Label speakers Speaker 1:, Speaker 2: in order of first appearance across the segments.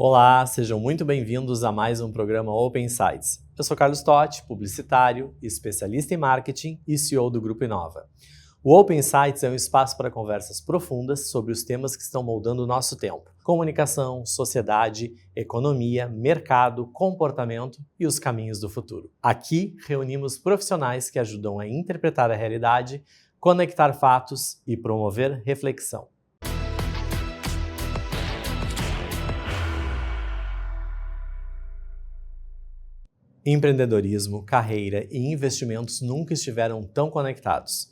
Speaker 1: Olá, sejam muito bem-vindos a mais um programa Open Insights. Eu sou Carlos Totti, publicitário, especialista em marketing e CEO do Grupo Inova. O Open Insights é um espaço para conversas profundas sobre os temas que estão moldando o nosso tempo: comunicação, sociedade, economia, mercado, comportamento e os caminhos do futuro. Aqui reunimos profissionais que ajudam a interpretar a realidade, conectar fatos e promover reflexão. Empreendedorismo, carreira e investimentos nunca estiveram tão conectados.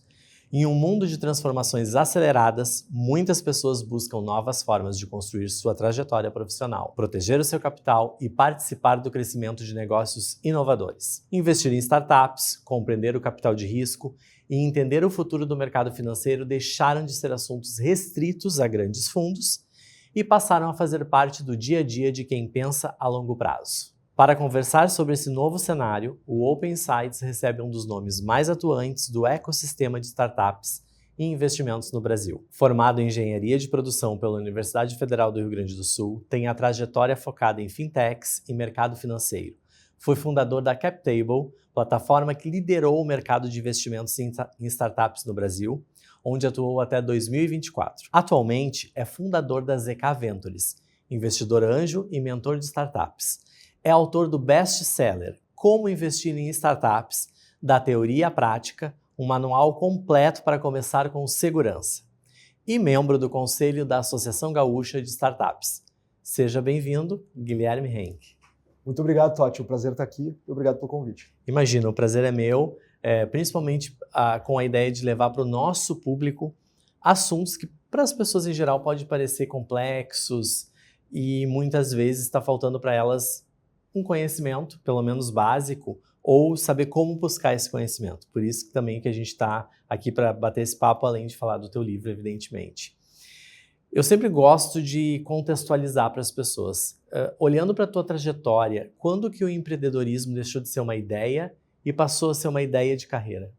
Speaker 1: Em um mundo de transformações aceleradas, muitas pessoas buscam novas formas de construir sua trajetória profissional, proteger o seu capital e participar do crescimento de negócios inovadores. Investir em startups, compreender o capital de risco e entender o futuro do mercado financeiro deixaram de ser assuntos restritos a grandes fundos e passaram a fazer parte do dia a dia de quem pensa a longo prazo. Para conversar sobre esse novo cenário, o Open Insights recebe um dos nomes mais atuantes do ecossistema de startups e investimentos no Brasil. Formado em Engenharia de Produção pela Universidade Federal do Rio Grande do Sul, tem a trajetória focada em fintechs e mercado financeiro. Foi fundador da CapTable, plataforma que liderou o mercado de investimentos em startups no Brasil, onde atuou até 2024. Atualmente, é fundador da ZK Ventures, investidor anjo e mentor de startups. É autor do best-seller Como Investir em Startups, da Teoria à Prática, um manual completo para começar com segurança. E membro do Conselho da Associação Gaúcha de Startups. Seja bem-vindo, Guilherme Henke.
Speaker 2: Muito obrigado, Totti. O prazer estar aqui e obrigado pelo convite.
Speaker 1: Imagina, o prazer é meu, principalmente com a ideia de levar para o nosso público assuntos que para as pessoas em geral podem parecer complexos e muitas vezes está faltando para elas um conhecimento, pelo menos básico, ou saber como buscar esse conhecimento. Por isso também que a gente está aqui para bater esse papo, além de falar do teu livro, evidentemente. Eu sempre gosto de contextualizar para as pessoas. Olhando para a tua trajetória, quando que o empreendedorismo deixou de ser uma ideia e passou a ser uma ideia de carreira?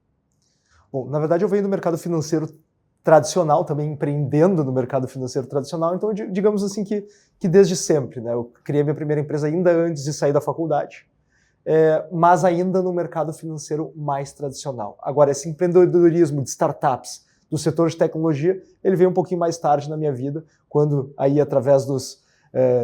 Speaker 2: Bom, na verdade eu venho do mercado financeiro tradicional, também empreendendo no mercado financeiro tradicional, então digamos assim que desde sempre, né? Eu criei minha primeira empresa ainda antes de sair da faculdade, mas ainda no mercado financeiro mais tradicional. Agora, esse empreendedorismo de startups do setor de tecnologia, ele veio um pouquinho mais tarde na minha vida, quando aí através dos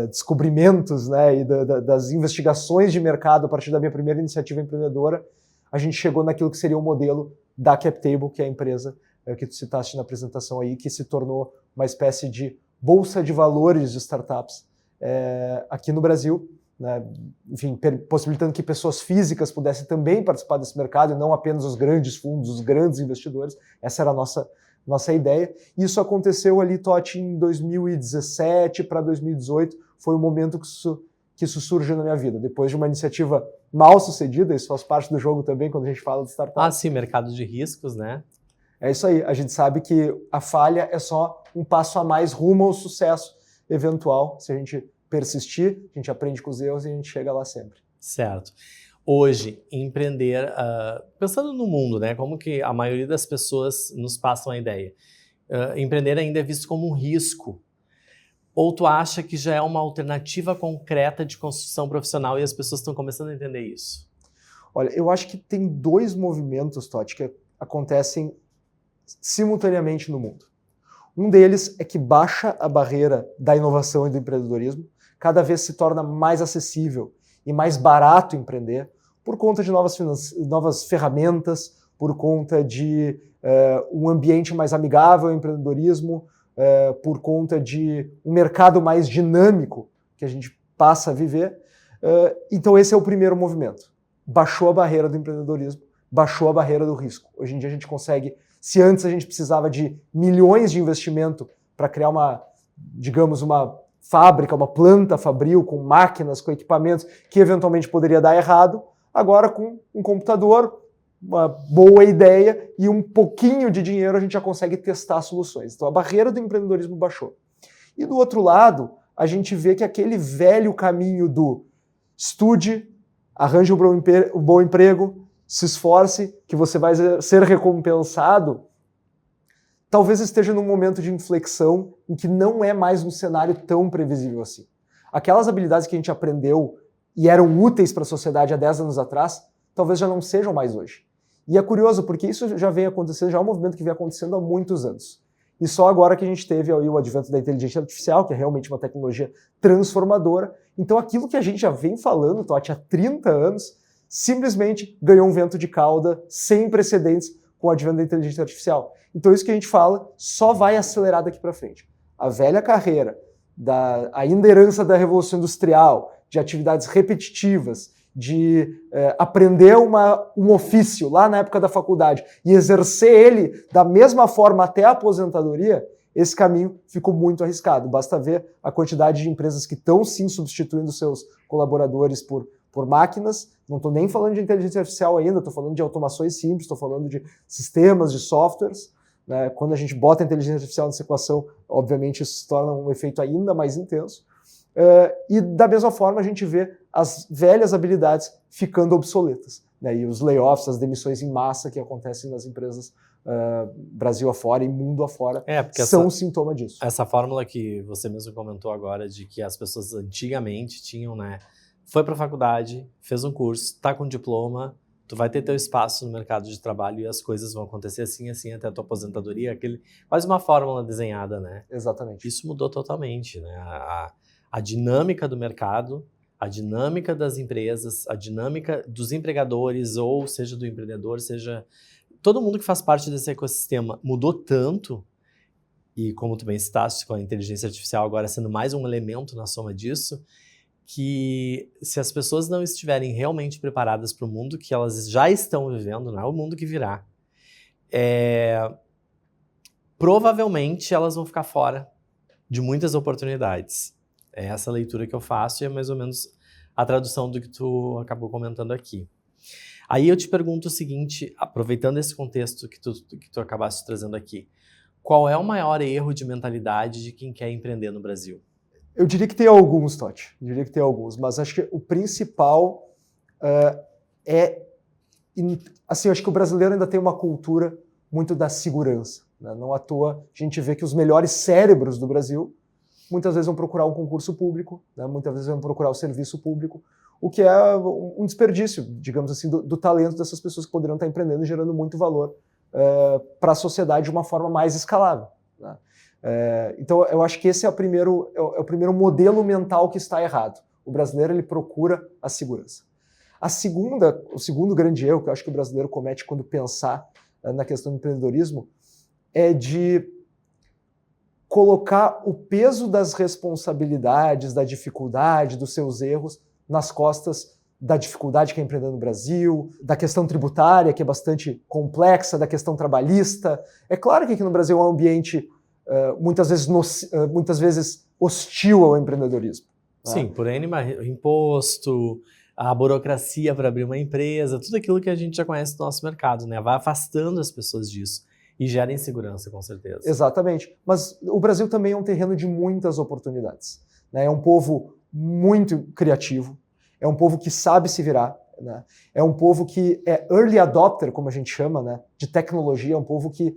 Speaker 2: descobrimentos, né, e das investigações de mercado a partir da minha primeira iniciativa empreendedora, a gente chegou naquilo que seria o modelo da CapTable, que é a empresa que tu citaste na apresentação aí, que se tornou uma espécie de bolsa de valores de startups aqui no Brasil, né? Enfim, possibilitando que pessoas físicas pudessem também participar desse mercado e não apenas os grandes fundos, os grandes investidores. Essa era a nossa ideia. Isso aconteceu ali, Totti, em 2017 para 2018, foi o momento que isso surgiu na minha vida. Depois de uma iniciativa mal sucedida, isso faz parte do jogo também quando a gente fala de startups.
Speaker 1: Ah, sim, mercado de riscos, né?
Speaker 2: É isso aí, a gente sabe que a falha é só um passo a mais rumo ao sucesso eventual. Se a gente persistir, a gente aprende com os erros e a gente chega lá sempre.
Speaker 1: Certo. Hoje, empreender, pensando no mundo, né, como que a maioria das pessoas nos passam a ideia, empreender ainda é visto como um risco. Ou tu acha que já é uma alternativa concreta de construção profissional e as pessoas estão começando a entender isso?
Speaker 2: Olha, eu acho que tem dois movimentos, Totti, que acontecem simultaneamente no mundo. Um deles é que baixa a barreira da inovação e do empreendedorismo, cada vez se torna mais acessível e mais barato empreender por conta de novas ferramentas, por conta de um ambiente mais amigável ao empreendedorismo, por conta de um mercado mais dinâmico que a gente passa a viver. Então esse é o primeiro movimento. Baixou a barreira do empreendedorismo, baixou a barreira do risco. Hoje em dia a gente consegue. Se antes a gente precisava de milhões de investimento para criar uma fábrica, uma planta fabril com máquinas, com equipamentos que eventualmente poderia dar errado, agora com um computador, uma boa ideia e um pouquinho de dinheiro a gente já consegue testar soluções. Então a barreira do empreendedorismo baixou. E do outro lado, a gente vê que aquele velho caminho do estude, arranje um bom emprego, se esforce, que você vai ser recompensado, talvez esteja num momento de inflexão em que não é mais um cenário tão previsível assim. aquelas habilidades que a gente aprendeu e eram úteis para a sociedade há 10 anos atrás, talvez já não sejam mais hoje. E é curioso, porque isso já vem acontecendo, já é um movimento que vem acontecendo há muitos anos. E só agora que a gente teve aí o advento da inteligência artificial, que é realmente uma tecnologia transformadora. Então aquilo que a gente já vem falando, Totti, há 30 anos, simplesmente ganhou um vento de cauda sem precedentes com o advento da inteligência artificial. Então isso que a gente fala só vai acelerar daqui para frente. A velha carreira, ainda herança da Revolução Industrial, de atividades repetitivas, de aprender um ofício lá na época da faculdade e exercer ele da mesma forma até a aposentadoria, esse caminho ficou muito arriscado. Basta ver a quantidade de empresas que estão sim substituindo seus colaboradores por máquinas. Não estou nem falando de inteligência artificial ainda, estou falando de automações simples, estou falando de sistemas, de softwares. Né? Quando a gente bota a inteligência artificial nessa equação, obviamente isso se torna um efeito ainda mais intenso. E da mesma forma a gente vê as velhas habilidades ficando obsoletas. Né? E os layoffs, as demissões em massa que acontecem nas empresas Brasil afora e mundo afora são um sintoma disso.
Speaker 1: Essa fórmula que você mesmo comentou agora de que as pessoas antigamente tinham, né? Foi para a faculdade, fez um curso, está com diploma, tu vai ter teu espaço no mercado de trabalho e as coisas vão acontecer assim até a tua aposentadoria, quase uma fórmula desenhada, né?
Speaker 2: Exatamente.
Speaker 1: Isso mudou totalmente, né? A dinâmica do mercado, a dinâmica das empresas, a dinâmica dos empregadores, ou seja, do empreendedor, seja todo mundo que faz parte desse ecossistema mudou tanto, e como tu bem citaste, com a inteligência artificial agora sendo mais um elemento na soma disso, que se as pessoas não estiverem realmente preparadas para o mundo que elas já estão vivendo, não é o mundo que virá, provavelmente elas vão ficar fora de muitas oportunidades. É essa leitura que eu faço e é mais ou menos a tradução do que tu acabou comentando aqui. Aí eu te pergunto o seguinte, aproveitando esse contexto que tu acabaste trazendo aqui, qual é o maior erro de mentalidade de quem quer empreender no Brasil?
Speaker 2: Eu diria que tem alguns, Totti. Eu diria que tem alguns, mas acho que o principal assim, eu acho que o brasileiro ainda tem uma cultura muito da segurança. Né? Não à toa a gente vê que os melhores cérebros do Brasil muitas vezes vão procurar um concurso público, né? Muitas vezes vão procurar o serviço público, o que é um desperdício, digamos assim, do talento dessas pessoas que poderiam estar empreendendo e gerando muito valor para a sociedade de uma forma mais escalável. Né? Então, eu acho que esse é o primeiro modelo mental que está errado. O brasileiro ele procura a segurança. O segundo grande erro que eu acho que o brasileiro comete quando pensar na questão do empreendedorismo é de colocar o peso das responsabilidades, da dificuldade, dos seus erros nas costas da dificuldade que é empreender no Brasil, da questão tributária, que é bastante complexa, da questão trabalhista. É claro que aqui no Brasil é um ambiente muitas vezes hostil ao empreendedorismo.
Speaker 1: Sim, por N imposto, a burocracia para abrir uma empresa, tudo aquilo que a gente já conhece do nosso mercado, né? Vai afastando as pessoas disso e gera insegurança, com certeza.
Speaker 2: Exatamente. Mas o Brasil também é um terreno de muitas oportunidades. Né? É um povo muito criativo, é um povo que sabe se virar, né? É um povo que é early adopter, como a gente chama, né? De tecnologia, é um povo que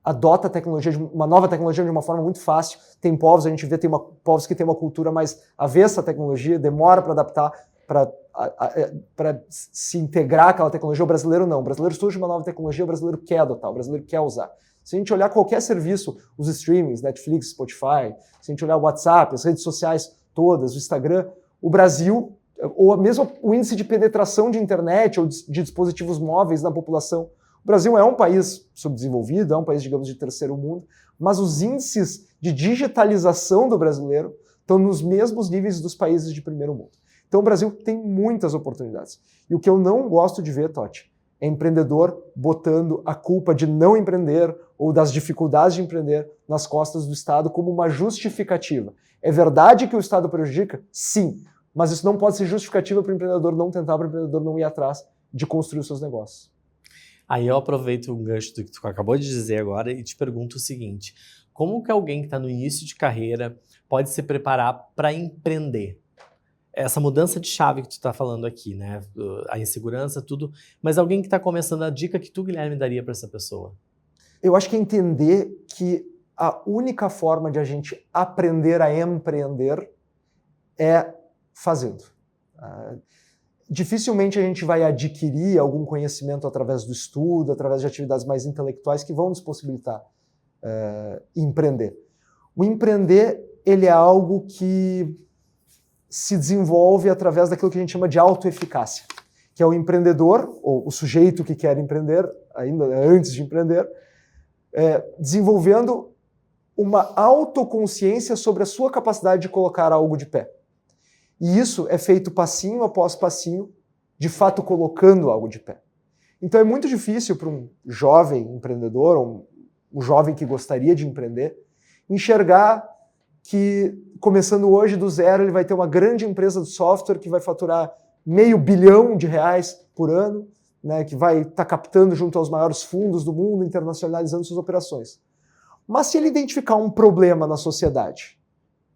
Speaker 2: adota a tecnologia, uma nova tecnologia de uma forma muito fácil. Tem povos, a gente vê, povos que têm uma cultura mais avessa à tecnologia, demora para adaptar, para se integrar àquela tecnologia. O brasileiro não. O brasileiro surge uma nova tecnologia, o brasileiro quer adotar, o brasileiro quer usar. Se a gente olhar qualquer serviço, os streamings, Netflix, Spotify, se a gente olhar o WhatsApp, as redes sociais todas, o Instagram, o Brasil, ou mesmo o índice de penetração de internet ou de dispositivos móveis na população, o Brasil é um país subdesenvolvido, é um país, digamos, de terceiro mundo, mas os índices de digitalização do brasileiro estão nos mesmos níveis dos países de primeiro mundo. Então o Brasil tem muitas oportunidades. E o que eu não gosto de ver, Totti, é empreendedor botando a culpa de não empreender ou das dificuldades de empreender nas costas do Estado como uma justificativa. É verdade que o Estado prejudica? Sim. Mas isso não pode ser justificativa para o empreendedor não tentar, para o empreendedor não ir atrás de construir os seus negócios.
Speaker 1: Aí eu aproveito o gancho do que tu acabou de dizer agora e te pergunto o seguinte: como que alguém que está no início de carreira pode se preparar para empreender? Essa mudança de chave que tu está falando aqui, né? A insegurança, tudo. Mas alguém que está começando, a dica que tu, Guilherme, daria para essa pessoa?
Speaker 2: Eu acho que é entender que a única forma de a gente aprender a empreender é fazendo. Dificilmente a gente vai adquirir algum conhecimento através do estudo, através de atividades mais intelectuais que vão nos possibilitar empreender. O empreender, ele é algo que se desenvolve através daquilo que a gente chama de autoeficácia, que é o empreendedor, ou o sujeito que quer empreender, ainda antes de empreender, desenvolvendo uma autoconsciência sobre a sua capacidade de colocar algo de pé. E isso é feito passinho após passinho, de fato colocando algo de pé. Então é muito difícil para um jovem empreendedor, ou um jovem que gostaria de empreender, enxergar que, começando hoje do zero, ele vai ter uma grande empresa de software que vai faturar R$500 milhão por ano, né, que vai estar captando junto aos maiores fundos do mundo, internacionalizando suas operações. Mas se ele identificar um problema na sociedade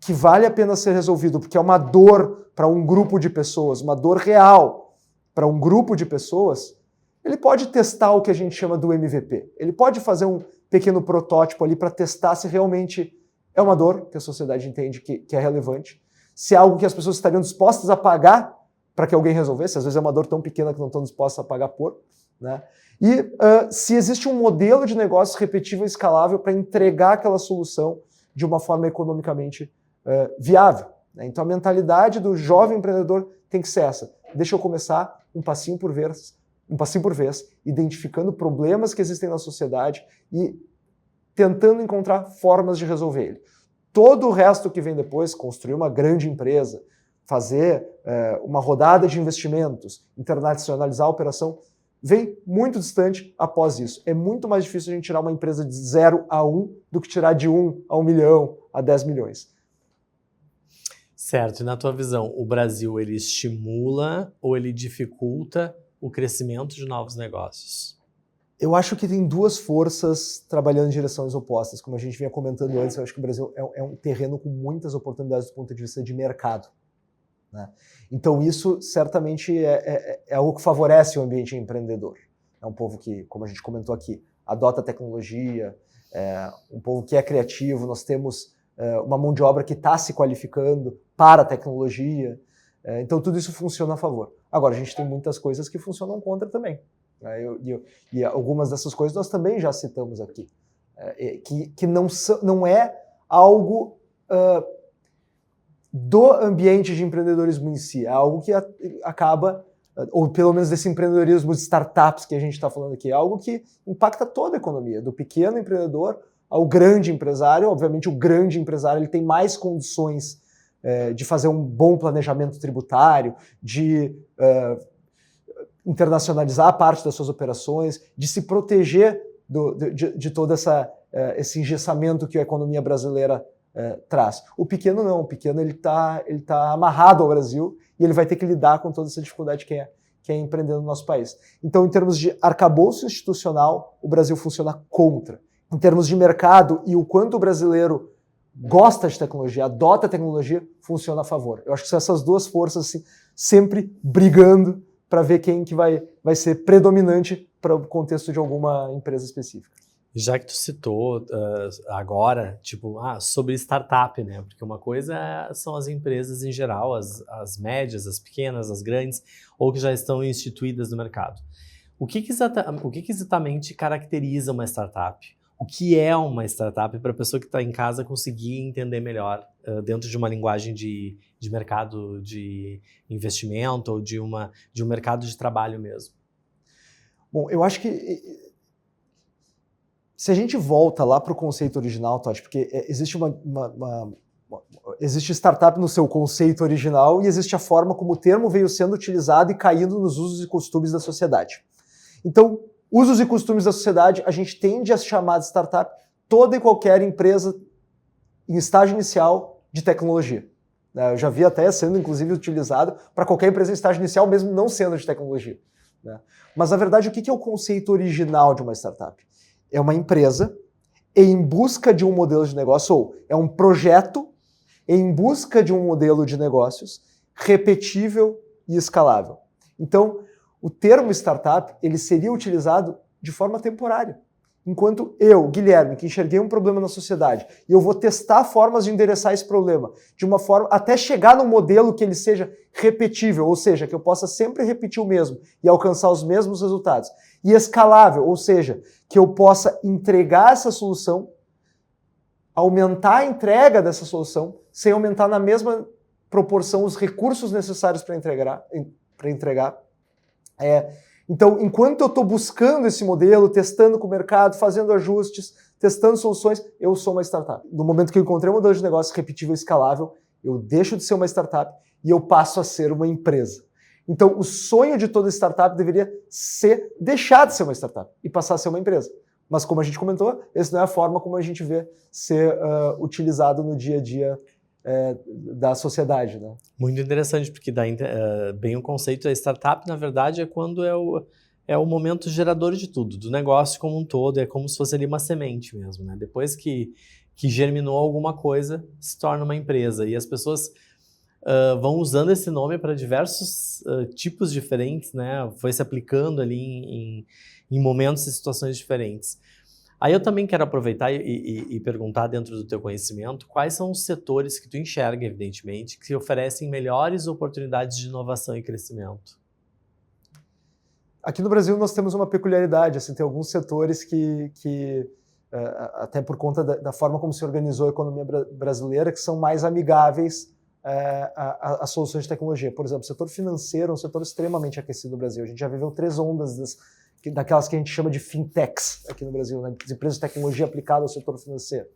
Speaker 2: que vale a pena ser resolvido, porque é uma dor para um grupo de pessoas, uma dor real para um grupo de pessoas, ele pode testar o que a gente chama do MVP. Ele pode fazer um pequeno protótipo ali para testar se realmente é uma dor que a sociedade entende que é relevante, se é algo que as pessoas estariam dispostas a pagar para que alguém resolvesse, às vezes é uma dor tão pequena que não estão dispostas a pagar por, né? E se existe um modelo de negócio repetível e escalável para entregar aquela solução de uma forma economicamente viável, né? Então a mentalidade do jovem empreendedor tem que ser essa. Deixa eu começar um passinho por vez, identificando problemas que existem na sociedade e tentando encontrar formas de resolver ele. Todo o resto que vem depois, construir uma grande empresa, fazer uma rodada de investimentos, internacionalizar a operação, vem muito distante após isso. É muito mais difícil a gente tirar uma empresa de 0 a 1 do que tirar de 1 a 1 milhão, a 10 milhões.
Speaker 1: Certo. E na tua visão, o Brasil, ele estimula ou ele dificulta o crescimento de novos negócios?
Speaker 2: Eu acho que tem duas forças trabalhando em direções opostas. Como a gente vinha comentando antes, eu acho que o Brasil é um terreno com muitas oportunidades do ponto de vista de mercado, né? Então isso certamente é algo que favorece o ambiente empreendedor. É um povo que, como a gente comentou aqui, adota tecnologia, um povo que é criativo, nós temos uma mão de obra que está se qualificando para a tecnologia, então tudo isso funciona a favor. Agora, a gente tem muitas coisas que funcionam contra também. E algumas dessas coisas nós também já citamos aqui, que não é algo do ambiente de empreendedorismo em si, é algo que acaba, ou pelo menos desse empreendedorismo de startups que a gente está falando aqui, é algo que impacta toda a economia, do pequeno empreendedor ao grande empresário. Obviamente o grande empresário ele tem mais condições de fazer um bom planejamento tributário, de internacionalizar a parte das suas operações, de se proteger de todo esse engessamento que a economia brasileira traz. O pequeno não, o pequeno ele tá amarrado ao Brasil e ele vai ter que lidar com toda essa dificuldade que é empreender no nosso país. Então, em termos de arcabouço institucional, o Brasil funciona contra. Em termos de mercado e o quanto o brasileiro gosta de tecnologia, adota a tecnologia, funciona a favor. Eu acho que são essas duas forças assim, sempre brigando para ver quem que vai ser predominante para o contexto de alguma empresa específica.
Speaker 1: Já que tu citou agora, sobre startup, né? Porque uma coisa são as empresas em geral, as médias, as pequenas, as grandes, ou que já estão instituídas no mercado. O que exatamente caracteriza uma startup? O que é uma startup para a pessoa que está em casa conseguir entender melhor dentro de uma linguagem de mercado de investimento ou de um mercado de trabalho mesmo?
Speaker 2: Bom, eu acho que se a gente volta lá para o conceito original, Totti, porque existe startup no seu conceito original e existe a forma como o termo veio sendo utilizado e caindo nos usos e costumes da sociedade. Então, usos e costumes da sociedade, a gente tende a chamar de startup toda e qualquer empresa em estágio inicial de tecnologia. Eu já vi até sendo, inclusive, utilizado para qualquer empresa em estágio inicial, mesmo não sendo de tecnologia, né? Mas, na verdade, o que é o conceito original de uma startup? É uma empresa em busca de um modelo de negócio, ou é um projeto em busca de um modelo de negócios repetível e escalável. Então, o termo startup ele seria utilizado de forma temporária. Enquanto eu, Guilherme, que enxerguei um problema na sociedade, e eu vou testar formas de endereçar esse problema, de uma forma até chegar num modelo que ele seja repetível, ou seja, que eu possa sempre repetir o mesmo e alcançar os mesmos resultados. E escalável, ou seja, que eu possa entregar essa solução, aumentar a entrega dessa solução, sem aumentar na mesma proporção os recursos necessários para entregar. Então, enquanto eu estou buscando esse modelo, testando com o mercado, fazendo ajustes, testando soluções, eu sou uma startup. No momento que eu encontrei um modelo de negócio repetível e escalável, eu deixo de ser uma startup e eu passo a ser uma empresa. Então, o sonho de toda startup deveria ser deixar de ser uma startup e passar a ser uma empresa. Mas, como a gente comentou, essa não é a forma como a gente vê ser utilizado no dia a dia da sociedade, né?
Speaker 1: Muito interessante, porque dá bem o conceito da startup, na verdade, é quando é o momento gerador de tudo, do negócio como um todo, é como se fosse ali uma semente mesmo, né? Depois que germinou alguma coisa, se torna uma empresa. E as pessoas vão usando esse nome para diversos tipos diferentes, né? Foi se aplicando ali em momentos e situações diferentes. Aí eu também quero aproveitar e perguntar, dentro do teu conhecimento, quais são os setores que tu enxerga, evidentemente, que oferecem melhores oportunidades de inovação e crescimento?
Speaker 2: Aqui no Brasil nós temos uma peculiaridade, assim, tem alguns setores que até por conta da forma como se organizou a economia brasileira, que são mais amigáveis a soluções de tecnologia. Por exemplo, o setor financeiro é um setor extremamente aquecido no Brasil. A gente já viveu 3 ondas daquelas que a gente chama de fintechs aqui no Brasil, né? As empresas de tecnologia aplicada ao setor financeiro.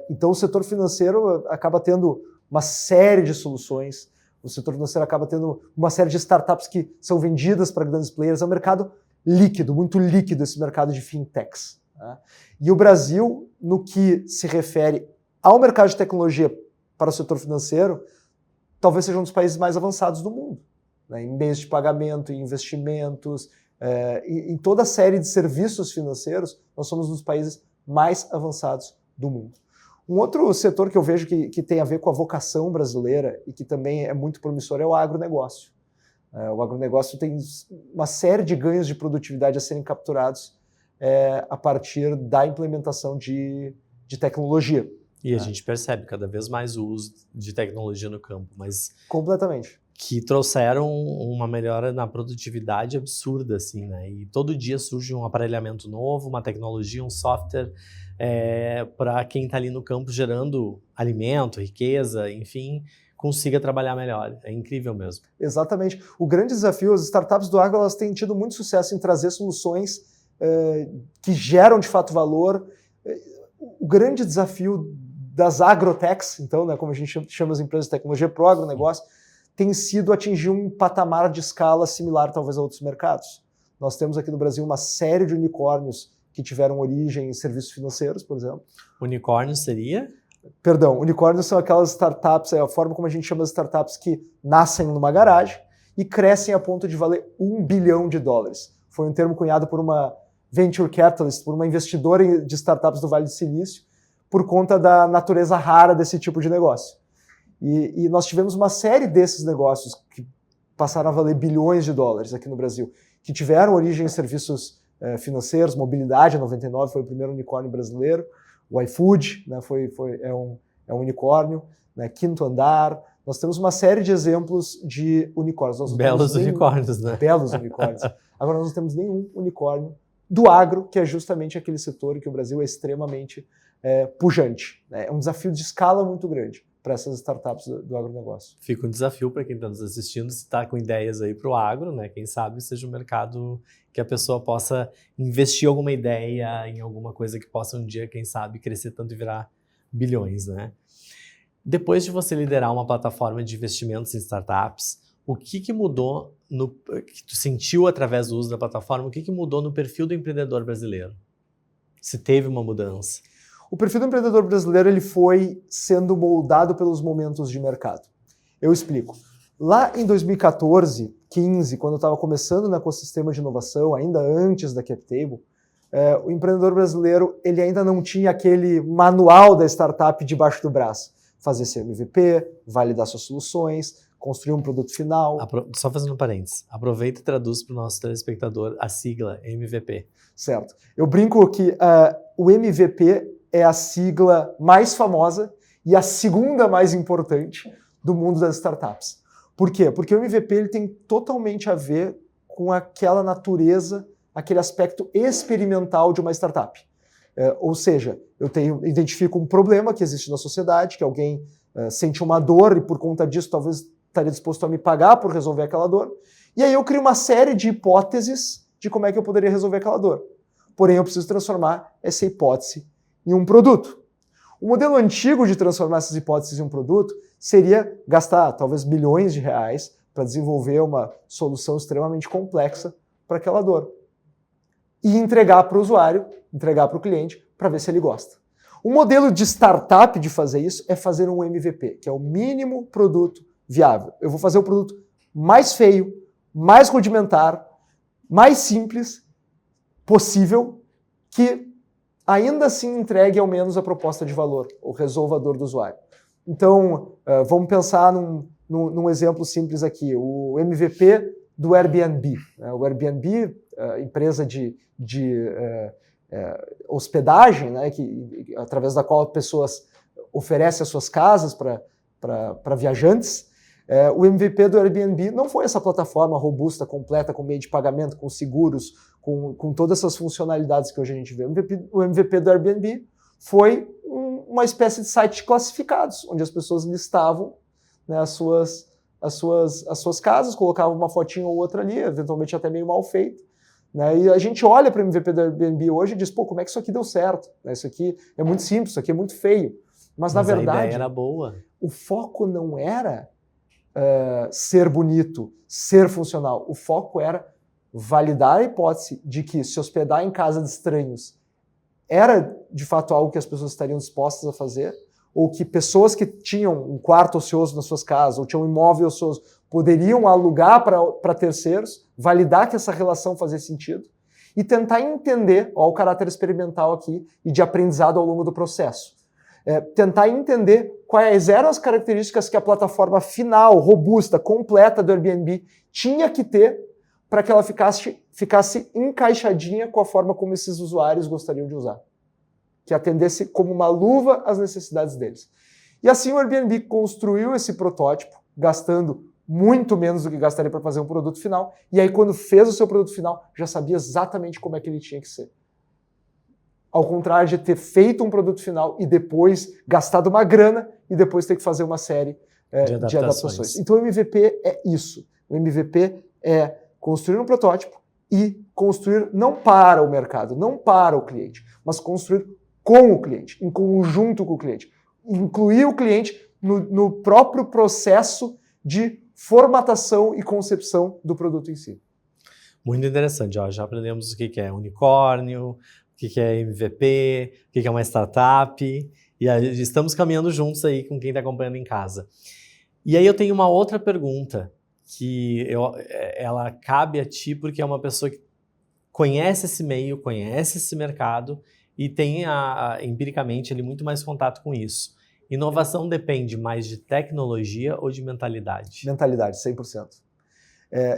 Speaker 2: Então, o setor financeiro acaba tendo uma série de soluções, o setor financeiro acaba tendo uma série de startups que são vendidas para grandes players. É um mercado líquido, muito líquido esse mercado de fintechs, né? E o Brasil, no que se refere ao mercado de tecnologia para o setor financeiro, talvez seja um dos países mais avançados do mundo, né? Em meios de pagamento, em investimentos, em toda a série de serviços financeiros, nós somos um dos países mais avançados do mundo. Um outro setor que eu vejo que tem a ver com a vocação brasileira e que também é muito promissor é o agronegócio. O agronegócio tem uma série de ganhos de produtividade a serem capturados a partir da implementação de tecnologia.
Speaker 1: E a gente percebe cada vez mais o uso de tecnologia no campo, mas
Speaker 2: completamente.
Speaker 1: Que trouxeram uma melhora na produtividade absurda, assim, né? E todo dia surge um aparelhamento novo, uma tecnologia, um software para quem está ali no campo gerando alimento, riqueza, enfim, consiga trabalhar melhor. É incrível mesmo.
Speaker 2: Exatamente. O grande desafio, as startups do agro, elas têm tido muito sucesso em trazer soluções que geram de fato valor. O grande desafio das agrotechs, então, né, como a gente chama as empresas de tecnologia para o agronegócio, tem sido atingir um patamar de escala similar talvez a outros mercados. Nós temos aqui no Brasil uma série de unicórnios que tiveram origem em serviços financeiros, por exemplo.
Speaker 1: Unicórnio seria?
Speaker 2: Perdão, unicórnios são aquelas startups, é a forma como a gente chama as startups que nascem numa garagem e crescem a ponto de valer $1 bilhão. Foi um termo cunhado por uma venture capitalist, por uma investidora de startups do Vale do Silício, por conta da natureza rara desse tipo de negócio. E nós tivemos uma série desses negócios que passaram a valer $bilhões aqui no Brasil, que tiveram origem em serviços financeiros. Mobilidade, a 99 foi o primeiro unicórnio brasileiro. O iFood, né, é um unicórnio, né? Quinto Andar. Nós temos uma série de exemplos de unicórnios.
Speaker 1: Belos unicórnios, né?
Speaker 2: Belos unicórnios. Agora nós não temos nenhum unicórnio do agro, que é justamente aquele setor em que o Brasil é extremamente pujante, né? É um desafio de escala muito grande para essas startups do agronegócio.
Speaker 1: Fica um desafio para quem está nos assistindo, se está com ideias aí para o agro, né? Quem sabe seja um mercado que a pessoa possa investir alguma ideia em alguma coisa que possa um dia, quem sabe, crescer tanto e virar bilhões, né? Depois de você liderar uma plataforma de investimentos em startups, o que mudou, que tu sentiu através do uso da plataforma, o que mudou no perfil do empreendedor brasileiro? Se teve uma mudança?
Speaker 2: O perfil do empreendedor brasileiro ele foi sendo moldado pelos momentos de mercado. Eu explico. Lá em 2014, 15, quando eu estava começando no ecossistema de inovação, ainda antes da CapTable, o empreendedor brasileiro ele ainda não tinha aquele manual da startup debaixo do braço. Fazer seu MVP, validar suas soluções, construir um produto final.
Speaker 1: Só fazendo um parênteses, aproveita e traduz para o nosso telespectador a sigla MVP.
Speaker 2: Certo. Eu brinco que o MVP é a sigla mais famosa e a segunda mais importante do mundo das startups. Por quê? Porque o MVP ele tem totalmente a ver com aquela natureza, aquele aspecto experimental de uma startup. Ou seja, eu identifico um problema que existe na sociedade, que alguém sente uma dor e por conta disso talvez estaria disposto a me pagar por resolver aquela dor. E aí eu crio uma série de hipóteses de como é que eu poderia resolver aquela dor. Porém, eu preciso transformar essa hipótese em um produto. O modelo antigo de transformar essas hipóteses em um produto seria gastar talvez milhões de reais para desenvolver uma solução extremamente complexa para aquela dor. E entregar para o usuário, entregar para o cliente, para ver se ele gosta. O modelo de startup de fazer isso é fazer um MVP, que é o mínimo produto viável. Eu vou fazer o produto mais feio, mais rudimentar, mais simples possível, que ainda assim entregue ao menos a proposta de valor, o resolva a dor do usuário. Então, vamos pensar num exemplo simples aqui, o MVP do Airbnb. O Airbnb, empresa de hospedagem, né, através da qual pessoas oferecem as suas casas para viajantes. O MVP do Airbnb não foi essa plataforma robusta, completa, com meio de pagamento, com seguros, com todas essas funcionalidades que hoje a gente vê. O MVP do Airbnb foi uma espécie de site de classificados, onde as pessoas listavam, né, as suas casas, colocavam uma fotinha ou outra ali, eventualmente até meio mal feito. Né? E a gente olha para o MVP do Airbnb hoje e diz, pô, como é que isso aqui deu certo? Né? Isso aqui é muito simples, isso aqui é muito feio. Mas na verdade,
Speaker 1: a ideia era boa.
Speaker 2: O foco não era ser bonito, ser funcional. O foco era validar a hipótese de que se hospedar em casa de estranhos era, de fato, algo que as pessoas estariam dispostas a fazer, ou que pessoas que tinham um quarto ocioso nas suas casas, ou tinham um imóvel ocioso, poderiam alugar para terceiros, validar que essa relação fazia sentido, e tentar entender, ó, o caráter experimental aqui, e de aprendizado ao longo do processo. Tentar entender quais eram as características que a plataforma final, robusta, completa do Airbnb tinha que ter para que ela ficasse encaixadinha com a forma como esses usuários gostariam de usar. Que atendesse como uma luva às necessidades deles. E assim o Airbnb construiu esse protótipo, gastando muito menos do que gastaria para fazer um produto final, e aí quando fez o seu produto final, já sabia exatamente como é que ele tinha que ser. Ao contrário de ter feito um produto final e depois gastado uma grana e depois ter que fazer uma série de adaptações. Então o MVP é isso. O MVP é construir um protótipo e construir não para o mercado, não para o cliente, mas construir com o cliente, em conjunto com o cliente. Incluir o cliente no próprio processo de formatação e concepção do produto em si.
Speaker 1: Muito interessante. Ó, já aprendemos o que é unicórnio, o que é MVP, o que é uma startup, e aí estamos caminhando juntos aí com quem está acompanhando em casa. E aí eu tenho uma outra pergunta, que ela cabe a ti porque é uma pessoa que conhece esse meio, conhece esse mercado e tem empiricamente ali muito mais contato com isso. Inovação depende mais de tecnologia ou de mentalidade?
Speaker 2: Mentalidade, 100%.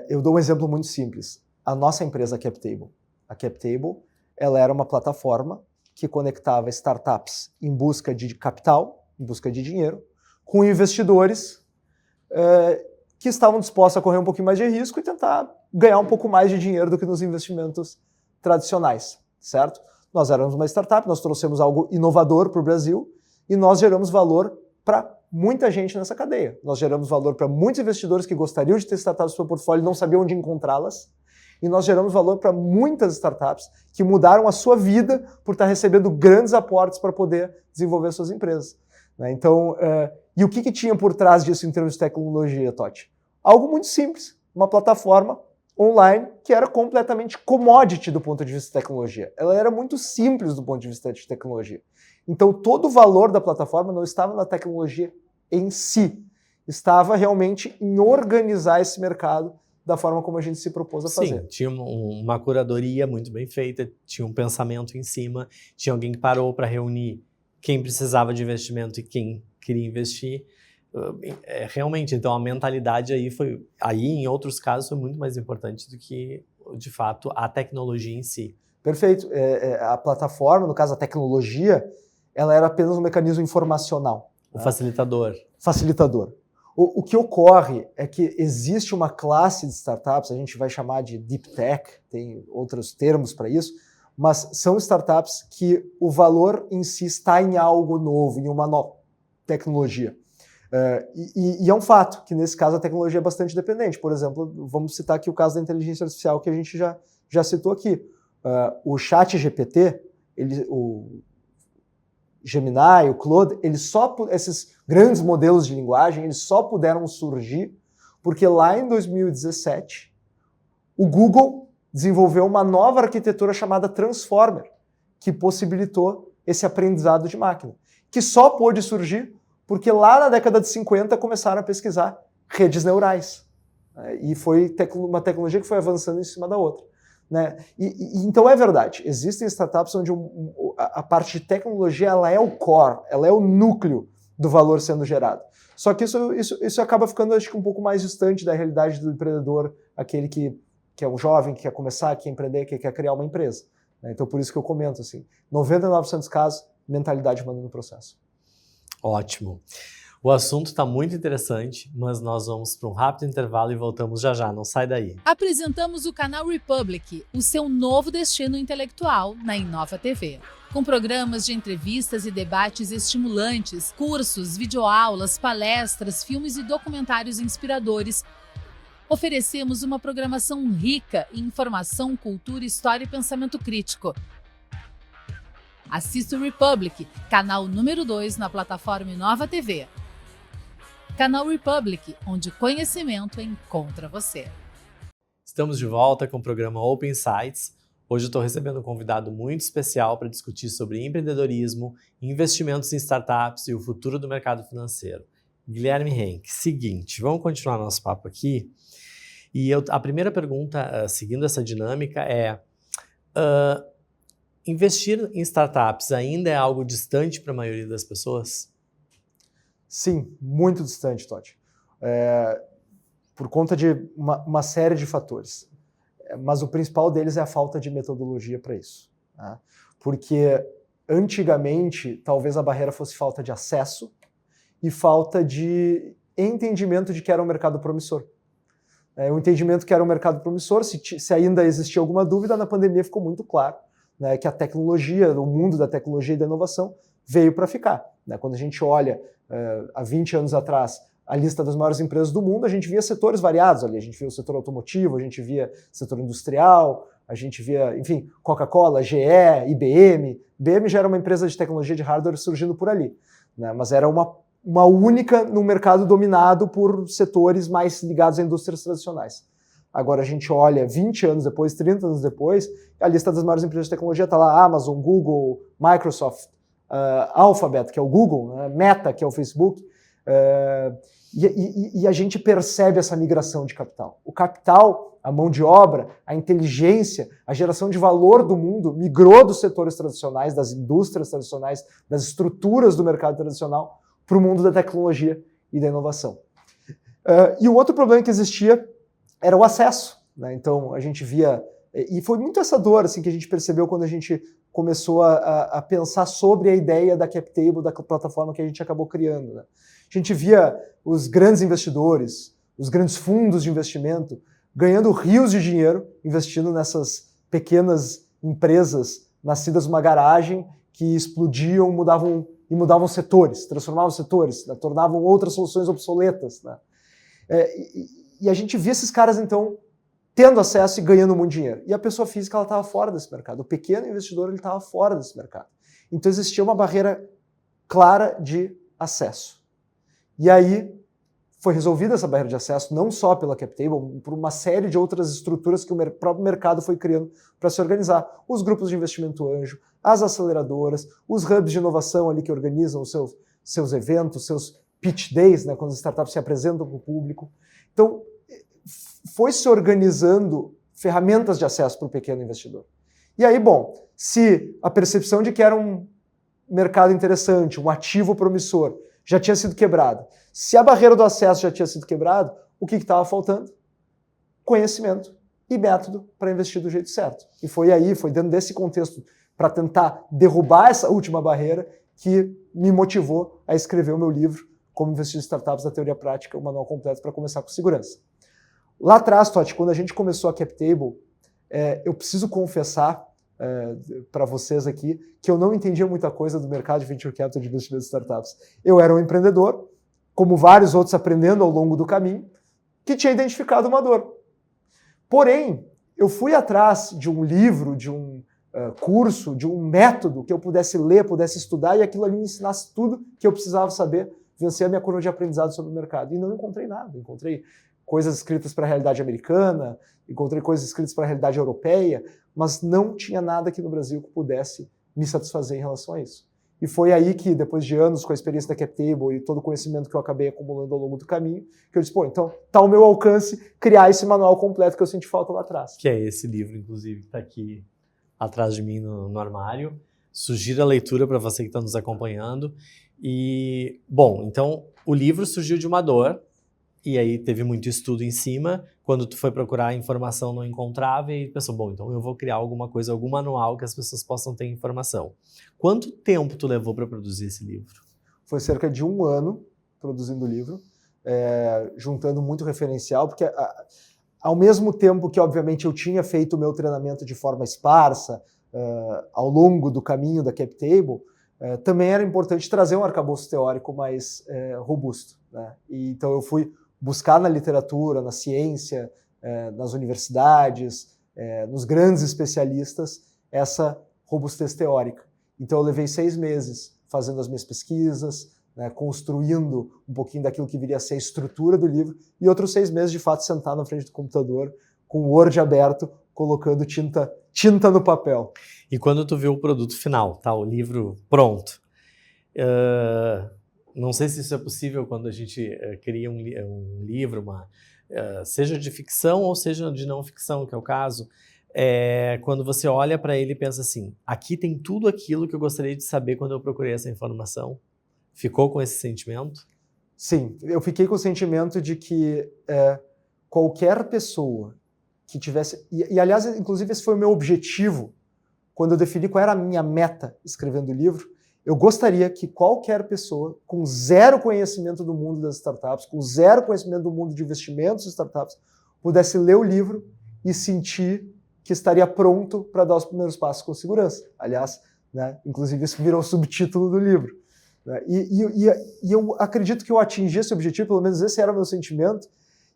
Speaker 2: Eu dou um exemplo muito simples. A nossa empresa, a CapTable. A CapTable, ela era uma plataforma que conectava startups em busca de capital, em busca de dinheiro, com investidores que estavam dispostos a correr um pouquinho mais de risco e tentar ganhar um pouco mais de dinheiro do que nos investimentos tradicionais, certo? Nós éramos uma startup, nós trouxemos algo inovador para o Brasil e nós geramos valor para muita gente nessa cadeia. Nós geramos valor para muitos investidores que gostariam de ter startups no seu portfólio e não sabiam onde encontrá-las. E nós geramos valor para muitas startups que mudaram a sua vida por estar recebendo grandes aportes para poder desenvolver suas empresas. Né? Então, e o que tinha por trás disso em termos de tecnologia, Totti? Algo muito simples, uma plataforma online que era completamente commodity do ponto de vista de tecnologia. Ela era muito simples do ponto de vista de tecnologia. Então, todo o valor da plataforma não estava na tecnologia em si, estava realmente em organizar esse mercado da forma como a gente se propôs a fazer.
Speaker 1: Sim, tinha uma curadoria muito bem feita, tinha um pensamento em cima, tinha alguém que parou para reunir quem precisava de investimento e quem queria investir. Realmente, então a mentalidade aí em outros casos foi muito mais importante do que, de fato, a tecnologia em si.
Speaker 2: Perfeito. A plataforma, no caso a tecnologia, ela era apenas um mecanismo informacional.
Speaker 1: O facilitador.
Speaker 2: Facilitador. O que ocorre é que existe uma classe de startups, a gente vai chamar de deep tech, tem outros termos para isso, mas são startups que o valor em si está em algo novo, em uma nova tecnologia. E é um fato que, nesse caso, a tecnologia é bastante dependente. Por exemplo, vamos citar aqui o caso da inteligência artificial, que a gente já citou aqui. O ChatGPT, o Gemini, o Claude, esses grandes modelos de linguagem, eles só puderam surgir porque lá em 2017, o Google desenvolveu uma nova arquitetura chamada Transformer, que possibilitou esse aprendizado de máquina, que só pôde surgir porque lá na década de 50 começaram a pesquisar redes neurais. E foi uma tecnologia que foi avançando em cima da outra. Né? Então é verdade, existem startups onde a parte de tecnologia ela é o core, ela é o núcleo do valor sendo gerado. Só que isso acaba ficando, acho que, um pouco mais distante da realidade do empreendedor, aquele que é um jovem, que quer começar, que quer empreender, que quer criar uma empresa. Né? Então por isso que eu comento, assim, 99% dos casos, mentalidade manda no processo.
Speaker 1: Ótimo. O assunto está muito interessante, mas nós vamos para um rápido intervalo e voltamos já já, não sai daí.
Speaker 3: Apresentamos o canal Republic, o seu novo destino intelectual na Inova TV. Com programas de entrevistas e debates estimulantes, cursos, videoaulas, palestras, filmes e documentários inspiradores, oferecemos uma programação rica em informação, cultura, história e pensamento crítico. Assista o Republic, canal número 2 na plataforma Inova TV. Canal Republic, onde conhecimento encontra você.
Speaker 1: Estamos de volta com o programa Open Insights. Hoje eu estou recebendo um convidado muito especial para discutir sobre empreendedorismo, investimentos em startups e o futuro do mercado financeiro. Guilherme Henk, seguinte, vamos continuar nosso papo aqui. E a primeira pergunta, seguindo essa dinâmica, é... investir em startups ainda é algo distante para a maioria das pessoas?
Speaker 2: Sim, muito distante, Todd. Por conta de uma série de fatores. Mas o principal deles é a falta de metodologia para isso. Tá? Porque antigamente, talvez a barreira fosse falta de acesso e falta de entendimento de que era um mercado promissor. O entendimento que era um mercado promissor, se ainda existia alguma dúvida, na pandemia ficou muito claro, né, que a tecnologia, o mundo da tecnologia e da inovação veio para ficar. Né? Quando a gente olha há 20 anos atrás a lista das maiores empresas do mundo, a gente via setores variados ali. A gente via o setor automotivo, a gente via setor industrial, a gente via, enfim, Coca-Cola, GE, IBM. IBM já era uma empresa de tecnologia de hardware surgindo por ali, né? Mas era uma única no mercado dominado por setores mais ligados a indústrias tradicionais. Agora a gente olha 20 anos depois, 30 anos depois, a lista das maiores empresas de tecnologia está lá: Amazon, Google, Microsoft, Alphabet, que é o Google, né? Meta, que é o Facebook. E a gente percebe essa migração de capital. O capital, a mão de obra, a inteligência, a geração de valor do mundo migrou dos setores tradicionais, das indústrias tradicionais, das estruturas do mercado tradicional para o mundo da tecnologia e da inovação. E o outro problema que existia era o acesso. Né? Então a gente via, e foi muito essa dor assim, que a gente percebeu quando a gente começou a pensar sobre a ideia da CapTable, da plataforma que a gente acabou criando. Né? A gente via os grandes investidores, os grandes fundos de investimento ganhando rios de dinheiro investindo nessas pequenas empresas nascidas numa garagem que explodiam, mudavam setores, transformavam setores, né? Tornavam outras soluções obsoletas. Né? E a gente via esses caras, então, tendo acesso e ganhando muito dinheiro. E a pessoa física estava fora desse mercado. O pequeno investidor estava fora desse mercado. Então existia uma barreira clara de acesso. E aí foi resolvida essa barreira de acesso não só pela CapTable, por uma série de outras estruturas que o próprio mercado foi criando para se organizar. Os grupos de investimento anjo, as aceleradoras, os hubs de inovação ali que organizam os seus eventos, seus pitch days, né, quando as startups se apresentam para o público. Então, foi se organizando ferramentas de acesso para o pequeno investidor. E aí, bom, se a percepção de que era um mercado interessante, um ativo promissor, já tinha sido quebrado. Se a barreira do acesso já tinha sido quebrada, o que estava faltando? Conhecimento e método para investir do jeito certo. E foi dentro desse contexto, para tentar derrubar essa última barreira, que me motivou a escrever o meu livro, Como Investir em Startups da Teoria Prática, o manual completo para começar com segurança. Lá atrás, Totti, quando a gente começou a CapTable, eu preciso confessar para vocês aqui que eu não entendia muita coisa do mercado de Venture Capital de investimento em startups. Eu era um empreendedor, como vários outros aprendendo ao longo do caminho, que tinha identificado uma dor. Porém, eu fui atrás de um livro, de um curso, de um método que eu pudesse ler, pudesse estudar e aquilo ali me ensinasse tudo que eu precisava saber, vencer a minha curva de aprendizado sobre o mercado. E não encontrei nada. Encontrei coisas escritas para a realidade americana, encontrei coisas escritas para a realidade europeia, mas não tinha nada aqui no Brasil que pudesse me satisfazer em relação a isso. E foi aí que, depois de anos com a experiência da CapTable e todo o conhecimento que eu acabei acumulando ao longo do caminho, que eu disse, então está ao meu alcance criar esse manual completo que eu senti falta lá atrás.
Speaker 1: Que é esse livro, inclusive, que está aqui atrás de mim no armário. Sugiro a leitura para você que está nos acompanhando. E, bom, então o livro surgiu de uma dor, e aí teve muito estudo em cima. Quando tu foi procurar a informação, não encontrava, e pensou, bom, então eu vou criar alguma coisa, algum manual que as pessoas possam ter informação. Quanto tempo tu levou para produzir esse livro?
Speaker 2: Foi cerca de 1 ano produzindo o livro, juntando muito referencial, porque ao mesmo tempo que, obviamente, eu tinha feito o meu treinamento de forma esparsa ao longo do caminho da CapTable, também era importante trazer um arcabouço teórico mais robusto, né? E, então eu fui buscar na literatura, na ciência, nas universidades, nos grandes especialistas, essa robustez teórica. Então eu levei 6 meses fazendo as minhas pesquisas, né, construindo um pouquinho daquilo que viria a ser a estrutura do livro, e outros 6 meses, de fato, sentar na frente do computador, com o Word aberto, colocando tinta no papel.
Speaker 1: E quando tu viu o produto final, tá, o livro pronto, não sei se isso é possível quando a gente cria um livro, seja de ficção ou seja de não ficção, que é o caso, quando você olha para ele e pensa assim, aqui tem tudo aquilo que eu gostaria de saber quando eu procurei essa informação. Ficou com esse sentimento?
Speaker 2: Sim, eu fiquei com o sentimento de que qualquer pessoa que tivesse... E, aliás, inclusive, esse foi o meu objetivo quando eu defini qual era a minha meta escrevendo o livro. Eu gostaria que qualquer pessoa com zero conhecimento do mundo das startups, com zero conhecimento do mundo de investimentos em startups, pudesse ler o livro e sentir que estaria pronto para dar os primeiros passos com segurança. Aliás, né, inclusive isso virou o subtítulo do livro. Né? E eu acredito que eu atingi esse objetivo, pelo menos esse era o meu sentimento.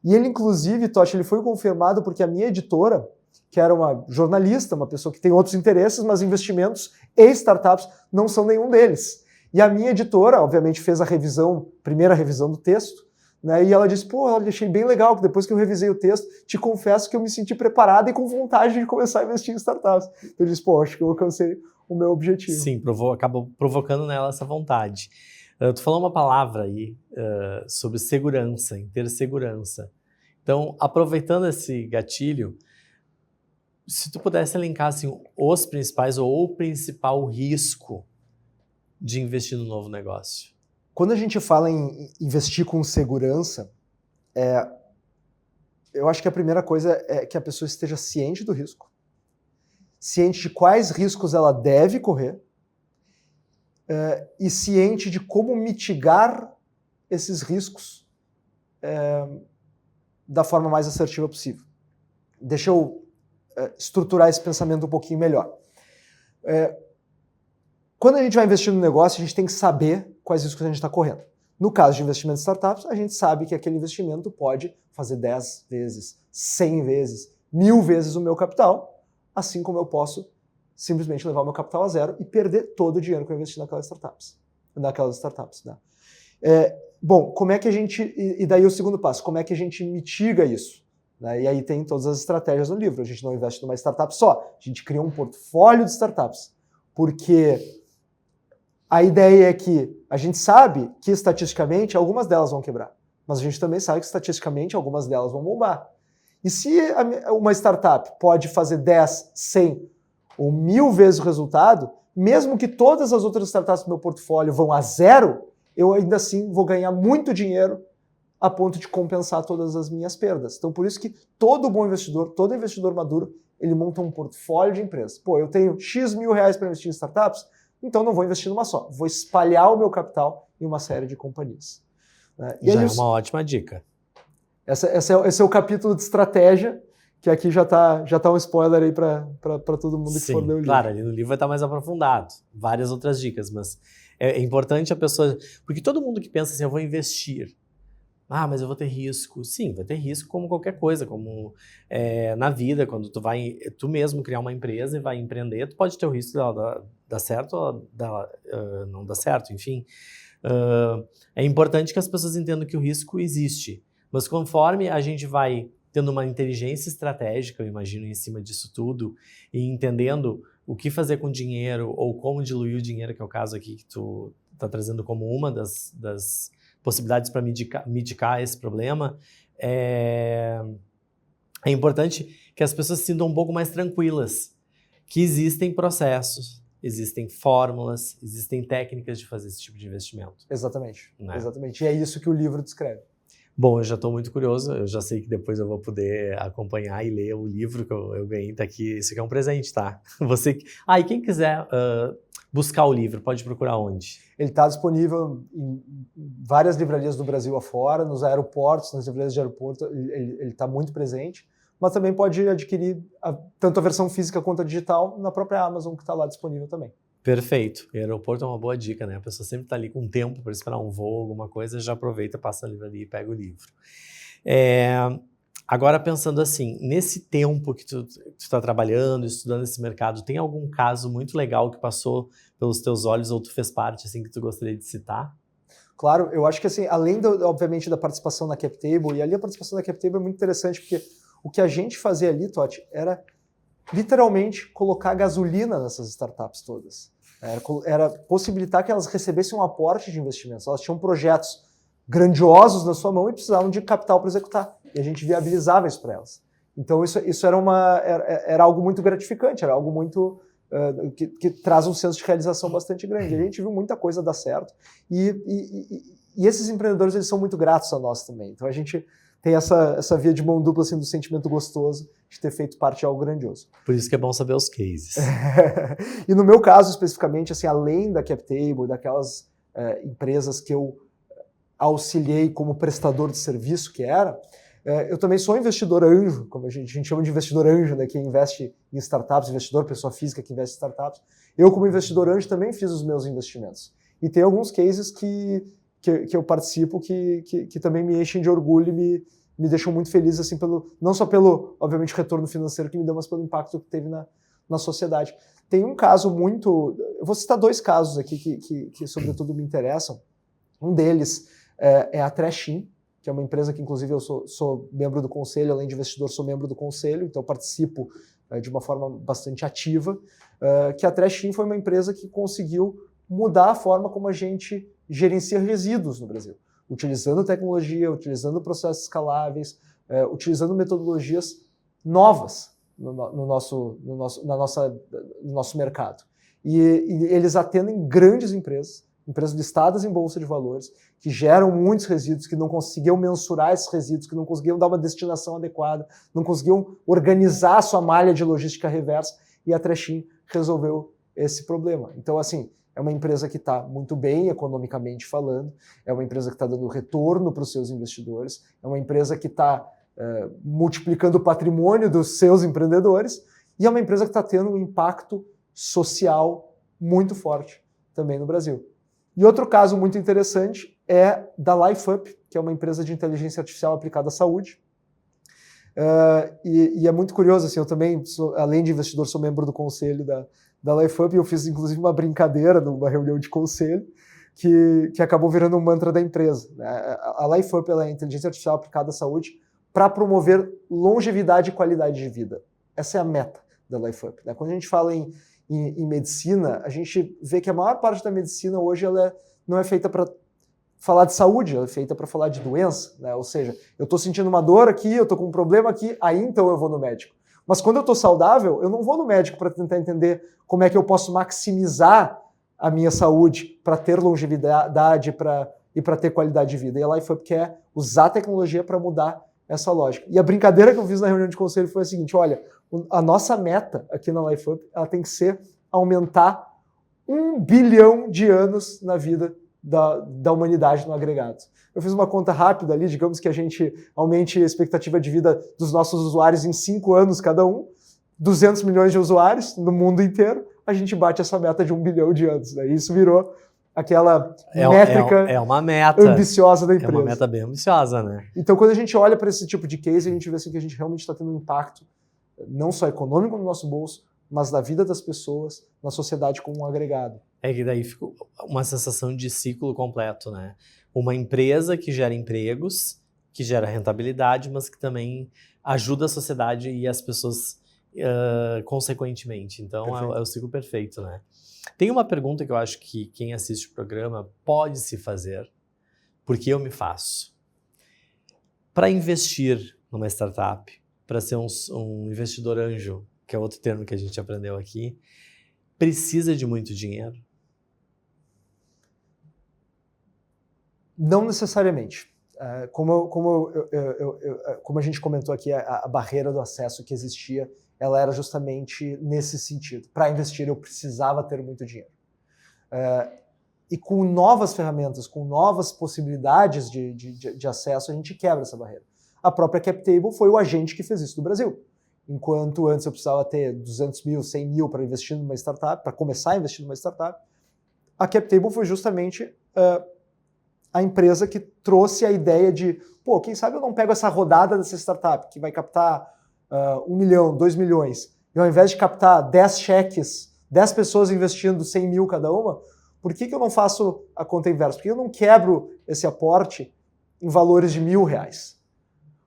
Speaker 2: E ele, inclusive, Totti, ele foi confirmado porque a minha editora, que era uma jornalista, uma pessoa que tem outros interesses, mas investimentos e startups não são nenhum deles. E a minha editora, obviamente, fez a primeira revisão do texto, né, e ela disse, eu achei bem legal, que depois que eu revisei o texto, te confesso que eu me senti preparado e com vontade de começar a investir em startups. Eu disse, acho que eu alcancei o meu objetivo.
Speaker 1: Sim, acabou provocando nela essa vontade. Tu falou uma palavra aí sobre segurança, em ter segurança. Então, aproveitando esse gatilho, se tu pudesse elencar assim, os principais ou o principal risco de investir no novo negócio.
Speaker 2: Quando a gente fala em investir com segurança, eu acho que a primeira coisa é que a pessoa esteja ciente do risco, ciente de quais riscos ela deve correr, e ciente de como mitigar esses riscos da forma mais assertiva possível. Deixa eu estruturar esse pensamento um pouquinho melhor. Quando a gente vai investir no negócio, a gente tem que saber quais riscos a gente está correndo. No caso de investimento em startups, a gente sabe que aquele investimento pode fazer 10 vezes, 100 vezes, 1000 vezes o meu capital, assim como eu posso simplesmente levar o meu capital a zero e perder todo o dinheiro que eu investi naquelas startups. Né? Bom, como é que a gente... E daí o segundo passo, como é que a gente mitiga isso? Né? E aí tem todas as estratégias no livro. A gente não investe numa startup só, a gente cria um portfólio de startups. Porque a ideia é que a gente sabe que estatisticamente algumas delas vão quebrar, mas a gente também sabe que estatisticamente algumas delas vão bombar. E se uma startup pode fazer 10, 100 ou 1000 vezes o resultado, mesmo que todas as outras startups do meu portfólio vão a zero, eu ainda assim vou ganhar muito dinheiro a ponto de compensar todas as minhas perdas. Então, por isso que todo bom investidor, todo investidor maduro, ele monta um portfólio de empresas. Pô, eu tenho X mil reais para investir em startups, então não vou investir numa só. Vou espalhar o meu capital em uma série de companhias.
Speaker 1: E já é uma ótima dica.
Speaker 2: Esse é o capítulo de estratégia, que aqui já tá um spoiler aí para todo mundo que for ler o livro.
Speaker 1: Claro, ali no livro vai estar mais aprofundado. Várias outras dicas, mas é importante a pessoa... Porque todo mundo que pensa assim, eu vou investir. Ah, mas eu vou ter risco. Sim, vai ter risco como qualquer coisa, como na vida, quando tu mesmo criar uma empresa e vai empreender, tu pode ter o risco dela dar certo ou dela não dar certo, enfim. É importante que as pessoas entendam que o risco existe, mas conforme a gente vai tendo uma inteligência estratégica, eu imagino, em cima disso tudo, e entendendo o que fazer com o dinheiro ou como diluir o dinheiro, que é o caso aqui que tu está trazendo como uma das possibilidades para mitigar esse problema, é importante que as pessoas se sintam um pouco mais tranquilas, que existem processos, existem fórmulas, existem técnicas de fazer esse tipo de investimento.
Speaker 2: Exatamente,
Speaker 1: né?
Speaker 2: Exatamente. E é isso que o livro descreve.
Speaker 1: Bom, eu já estou muito curioso, eu já sei que depois eu vou poder acompanhar e ler o livro que eu ganhei, tá aqui, isso aqui é um presente, tá? E quem quiser buscar o livro, pode procurar onde?
Speaker 2: Ele está disponível em várias livrarias do Brasil afora, nos aeroportos, nas livrarias de aeroporto, ele está muito presente, mas também pode adquirir tanto a versão física quanto a digital na própria Amazon, que está lá disponível também.
Speaker 1: Perfeito. O aeroporto é uma boa dica, né? A pessoa sempre está ali com tempo para esperar um voo, alguma coisa, já aproveita, passa a livraria e pega o livro. Agora, pensando assim, nesse tempo que tu está trabalhando, estudando esse mercado, tem algum caso muito legal que passou pelos teus olhos ou tu fez parte, assim, que tu gostaria de citar?
Speaker 2: Claro, eu acho que, assim, além, obviamente, da participação na CapTable, e ali a participação na CapTable é muito interessante, porque o que a gente fazia ali, Totti, era literalmente colocar gasolina nessas startups todas. Era possibilitar que elas recebessem um aporte de investimentos. Elas tinham projetos grandiosos na sua mão e precisavam de capital para executar. E a gente viabilizava isso para elas. Então isso era algo muito gratificante, era algo muito que traz um senso de realização bastante grande. A gente viu muita coisa dar certo. E esses empreendedores, eles são muito gratos a nós também. Então a gente tem essa via de mão dupla, assim, do sentimento gostoso de ter feito parte de algo grandioso.
Speaker 1: Por isso que é bom saber os cases.
Speaker 2: E no meu caso, especificamente, assim, além da CapTable, daquelas empresas que eu auxiliei como prestador de serviço que era, eu também sou investidor anjo, como a gente chama de investidor anjo, né, que investe em startups, investidor, pessoa física que investe em startups. Eu, como investidor anjo, também fiz os meus investimentos. E tem alguns cases que eu participo que também me enchem de orgulho e me deixam muito feliz, assim, não só pelo, obviamente, retorno financeiro que me deu, mas pelo impacto que teve na sociedade. Tem um caso muito... Eu vou citar 2 casos aqui que sobretudo, me interessam. Um deles é a Trashin, que é uma empresa que, inclusive, eu sou membro do conselho, além de investidor, sou membro do conselho, então eu participo de uma forma bastante ativa, que a Trashin foi uma empresa que conseguiu mudar a forma como a gente gerencia resíduos no Brasil, utilizando tecnologia, utilizando processos escaláveis, utilizando metodologias novas no nosso mercado. E eles atendem grandes empresas listadas em bolsa de valores, que geram muitos resíduos, que não conseguiam mensurar esses resíduos, que não conseguiam dar uma destinação adequada, não conseguiam organizar a sua malha de logística reversa, e a Trashin resolveu esse problema. Então, assim, é uma empresa que está muito bem economicamente falando, é uma empresa que está dando retorno para os seus investidores, é uma empresa que está multiplicando o patrimônio dos seus empreendedores, e é uma empresa que está tendo um impacto social muito forte também no Brasil. E outro caso muito interessante é da LifeUp, que é uma empresa de inteligência artificial aplicada à saúde. E é muito curioso, assim, eu também, além de investidor, sou membro do conselho da LifeUp, e eu fiz inclusive uma brincadeira numa reunião de conselho que acabou virando um mantra da empresa. A LifeUp é a inteligência artificial aplicada à saúde para promover longevidade e qualidade de vida. Essa é a meta da LifeUp. Quando a gente fala em medicina, a gente vê que a maior parte da medicina hoje ela não é feita para falar de saúde, ela é feita para falar de doença, né? Ou seja, eu estou sentindo uma dor aqui, eu estou com um problema aqui, aí então eu vou no médico. Mas quando eu estou saudável, eu não vou no médico para tentar entender como é que eu posso maximizar a minha saúde para ter longevidade e para ter qualidade de vida. E a LifeUp quer usar a tecnologia para mudar essa lógica. E a brincadeira que eu fiz na reunião de conselho foi a seguinte, olha, a nossa meta aqui na LifeUp, ela tem que ser aumentar 1 bilhão de anos na vida da humanidade no agregado. Eu fiz uma conta rápida ali, digamos que a gente aumente a expectativa de vida dos nossos usuários em 5 anos cada um, 200 milhões de usuários no mundo inteiro, a gente bate essa meta de 1 bilhão de anos. Né? Isso virou aquela métrica
Speaker 1: uma meta
Speaker 2: ambiciosa da empresa.
Speaker 1: É uma meta bem ambiciosa, né?
Speaker 2: Então, quando a gente olha para esse tipo de case, a gente vê assim, que a gente realmente está tendo um impacto não só econômico no nosso bolso, mas na vida das pessoas, na sociedade como um agregado.
Speaker 1: É que daí fica uma sensação de ciclo completo, né? Uma empresa que gera empregos, que gera rentabilidade, mas que também ajuda a sociedade e as pessoas consequentemente. Então é o ciclo perfeito, né? Tem uma pergunta que eu acho que quem assiste o programa pode se fazer, porque eu me faço. Para investir numa startup, para ser um investidor anjo, que é outro termo que a gente aprendeu aqui, precisa de muito dinheiro?
Speaker 2: Não necessariamente. Como a gente comentou aqui, a barreira do acesso que existia, ela era justamente nesse sentido. Para investir, eu precisava ter muito dinheiro. E com novas ferramentas, com novas possibilidades de acesso, a gente quebra essa barreira. A própria CapTable foi o agente que fez isso no Brasil. Enquanto antes eu precisava ter 200 mil, 100 mil para investir numa startup, para começar a investir numa startup, a CapTable foi justamente a empresa que trouxe a ideia de, quem sabe eu não pego essa rodada dessa startup, que vai captar 1 milhão, 2 milhões, e ao invés de captar 10 cheques, 10 pessoas investindo 100 mil cada uma, por que eu não faço a conta inversa? Por que eu não quebro esse aporte em valores de R$1.000?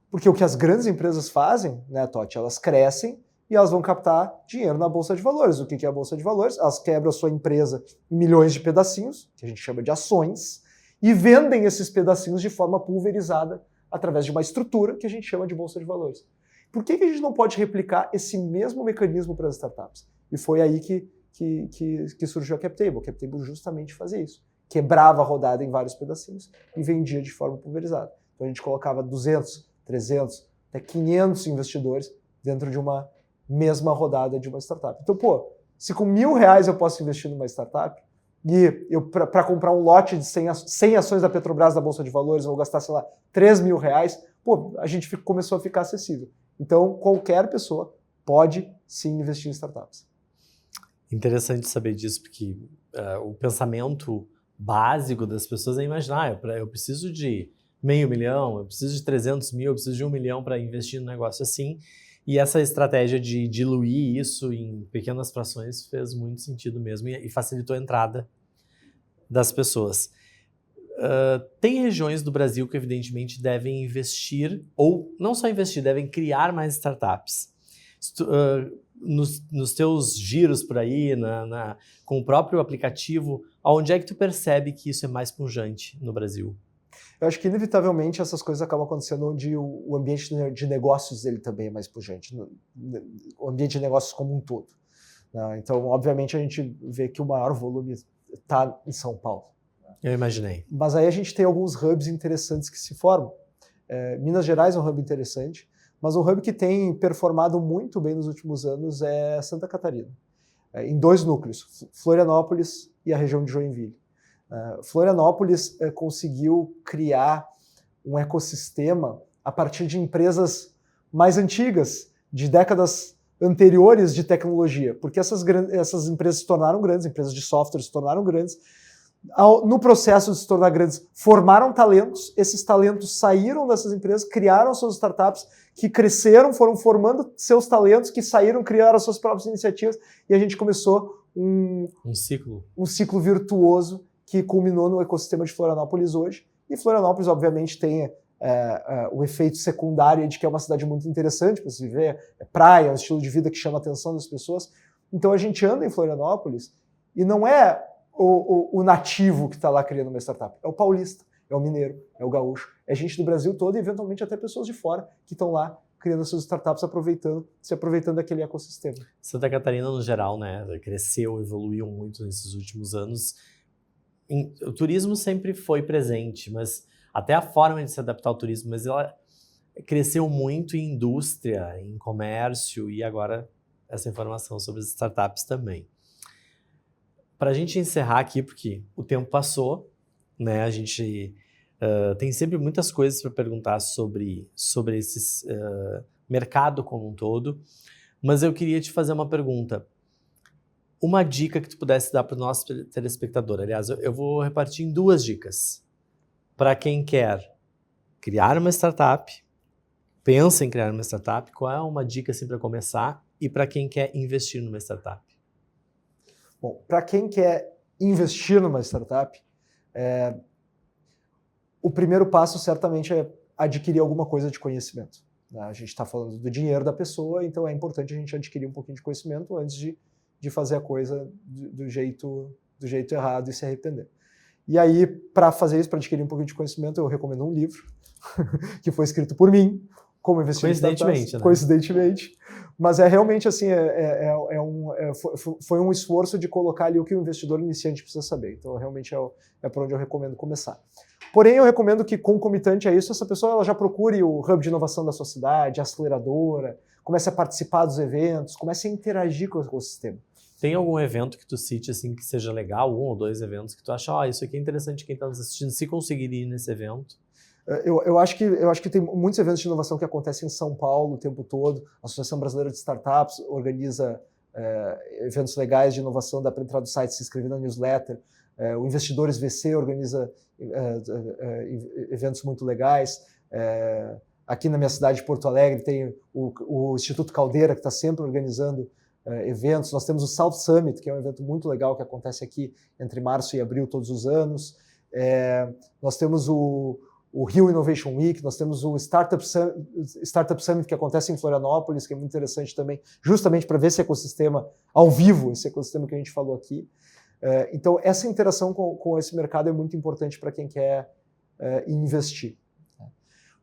Speaker 2: Porque o que as grandes empresas fazem, né, Totti, elas crescem e elas vão captar dinheiro na Bolsa de Valores. O que é a Bolsa de Valores? Elas quebram a sua empresa em milhões de pedacinhos, que a gente chama de ações, e vendem esses pedacinhos de forma pulverizada através de uma estrutura que a gente chama de Bolsa de Valores. Por que a gente não pode replicar esse mesmo mecanismo para as startups? E foi aí que surgiu a CapTable. A CapTable justamente fazia isso. Quebrava a rodada em vários pedacinhos e vendia de forma pulverizada. Então a gente colocava 200, 300, até 500 investidores dentro de uma mesma rodada de uma startup. Então, se com R$1.000 eu posso investir numa startup e eu para comprar um lote de 100 ações da Petrobras da Bolsa de Valores eu vou gastar, sei lá, R$3.000, a gente começou a ficar acessível. Então, qualquer pessoa pode sim investir em startups.
Speaker 1: Interessante saber disso, porque o pensamento básico das pessoas é imaginar, eu preciso de $500 mil, eu preciso de 300 mil, eu preciso de 1 milhão para investir num negócio assim. E essa estratégia de diluir isso em pequenas frações fez muito sentido mesmo e facilitou a entrada das pessoas. Tem regiões do Brasil que evidentemente devem investir, ou não só investir, devem criar mais startups. Nos teus giros por aí, com o próprio aplicativo, onde é que tu percebe que isso é mais pujante no Brasil?
Speaker 2: Eu acho que, inevitavelmente, essas coisas acabam acontecendo onde o ambiente de negócios dele também é mais pujante, o ambiente de negócios como um todo. Né? Então, obviamente, a gente vê que o maior volume está em São Paulo.
Speaker 1: Eu imaginei.
Speaker 2: Mas aí a gente tem alguns hubs interessantes que se formam. Minas Gerais é um hub interessante, mas um hub que tem performado muito bem nos últimos anos é Santa Catarina, em 2 núcleos, Florianópolis e a região de Joinville. Florianópolis conseguiu criar um ecossistema a partir de empresas mais antigas, de décadas anteriores de tecnologia, porque essas empresas se tornaram grandes, empresas de software se tornaram grandes. No processo de se tornar grandes, formaram talentos, esses talentos saíram dessas empresas, criaram suas startups, que cresceram, foram formando seus talentos, que saíram, criaram suas próprias iniciativas, e a gente começou um ciclo virtuoso que culminou no ecossistema de Florianópolis hoje. E Florianópolis, obviamente, tem o efeito secundário de que é uma cidade muito interessante para se viver, é praia, é um estilo de vida que chama a atenção das pessoas. Então a gente anda em Florianópolis e não é o nativo que está lá criando uma startup, é o paulista, é o mineiro, é o gaúcho, é gente do Brasil todo e eventualmente até pessoas de fora que estão lá criando suas startups, se aproveitando daquele ecossistema.
Speaker 1: Santa Catarina, no geral, né, cresceu, evoluiu muito nesses últimos anos. O turismo sempre foi presente, mas até a forma de se adaptar ao turismo, mas ela cresceu muito em indústria, em comércio, e agora essa informação sobre as startups também. Para a gente encerrar aqui, porque o tempo passou, né, a gente tem sempre muitas coisas para perguntar sobre esse mercado como um todo, mas eu queria te fazer uma pergunta. Uma dica que tu pudesse dar para o nosso telespectador. Aliás, eu vou repartir em 2 dicas. Para quem quer criar uma startup, pensa em criar uma startup, qual é uma dica assim, para começar? E para quem quer investir numa startup?
Speaker 2: Bom, para quem quer investir numa startup, o primeiro passo certamente é adquirir alguma coisa de conhecimento. A gente está falando do dinheiro da pessoa, então é importante a gente adquirir um pouquinho de conhecimento antes de fazer a coisa do jeito errado e se arrepender. E aí, para fazer isso, para adquirir um pouquinho de conhecimento, eu recomendo um livro que foi escrito por mim, como investir em startups,
Speaker 1: né?
Speaker 2: Coincidentemente. Mas é realmente assim, foi um esforço de colocar ali o que o investidor iniciante precisa saber. Então, realmente é por onde eu recomendo começar. Porém, eu recomendo que, concomitante a isso, essa pessoa ela já procure o hub de inovação da sua cidade, a aceleradora, comece a participar dos eventos, comece a interagir com o ecossistema.
Speaker 1: Tem algum evento que tu cite assim, que seja legal, 1 ou 2 eventos que tu acha, isso aqui é interessante quem está nos assistindo, se conseguir ir nesse evento?
Speaker 2: Eu acho que tem muitos eventos de inovação que acontecem em São Paulo o tempo todo. A Associação Brasileira de Startups organiza eventos legais de inovação, dá para entrar no site, se inscrever na newsletter. O Investidores VC organiza eventos muito legais. Aqui na minha cidade de Porto Alegre tem o Instituto Caldeira, que está sempre organizando eventos. Nós temos o South Summit, que é um evento muito legal que acontece aqui entre março e abril todos os anos. Nós temos o Rio Innovation Week, nós temos o Startup Summit que acontece em Florianópolis, que é muito interessante também, justamente para ver esse ecossistema ao vivo, esse ecossistema que a gente falou aqui. Então, essa interação com esse mercado é muito importante para quem quer investir.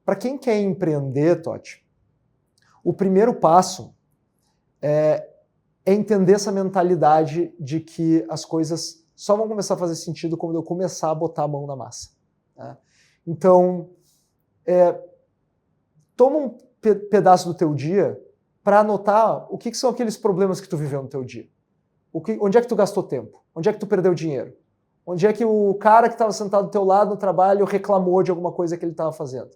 Speaker 2: Para quem quer empreender, Totti, o primeiro passo é entender essa mentalidade de que as coisas só vão começar a fazer sentido quando eu começar a botar a mão na massa. Né? Então, toma um pedaço do teu dia para anotar o que são aqueles problemas que tu viveu no teu dia. Onde é que tu gastou tempo? Onde é que tu perdeu dinheiro? Onde é que o cara que estava sentado do teu lado no trabalho reclamou de alguma coisa que ele estava fazendo?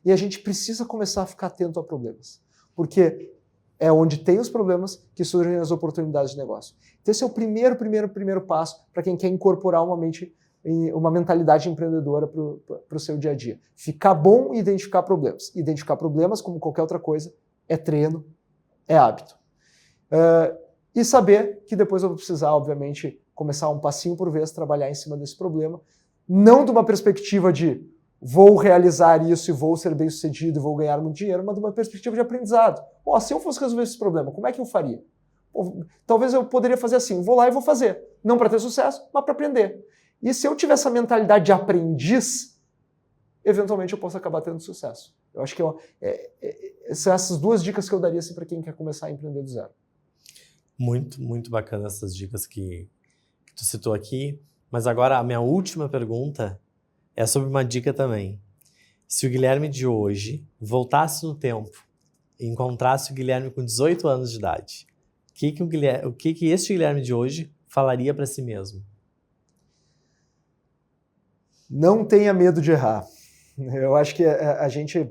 Speaker 2: E a gente precisa começar a ficar atento a problemas. Porque é onde tem os problemas que surgem as oportunidades de negócio. Então esse é o primeiro passo para quem quer incorporar uma mentalidade empreendedora para o seu dia a dia. Ficar bom e identificar problemas. Identificar problemas, como qualquer outra coisa, é treino, é hábito. E saber que depois eu vou precisar, obviamente, começar um passinho por vez, trabalhar em cima desse problema, não de uma perspectiva de vou realizar isso e vou ser bem sucedido e vou ganhar muito dinheiro, mas de uma perspectiva de aprendizado. Se eu fosse resolver esse problema, como é que eu faria? Talvez eu poderia fazer assim, vou lá e vou fazer. Não para ter sucesso, mas para aprender. E se eu tiver essa mentalidade de aprendiz, eventualmente eu posso acabar tendo sucesso. Eu acho que são essas 2 dicas que eu daria assim, para quem quer começar a empreender do zero.
Speaker 1: Muito, muito bacana essas dicas que tu citou aqui. Mas agora a minha última pergunta é sobre uma dica também. Se o Guilherme de hoje voltasse no tempo e encontrasse o Guilherme com 18 anos de idade, o que este Guilherme de hoje falaria para si mesmo?
Speaker 2: Não tenha medo de errar. Eu acho que a gente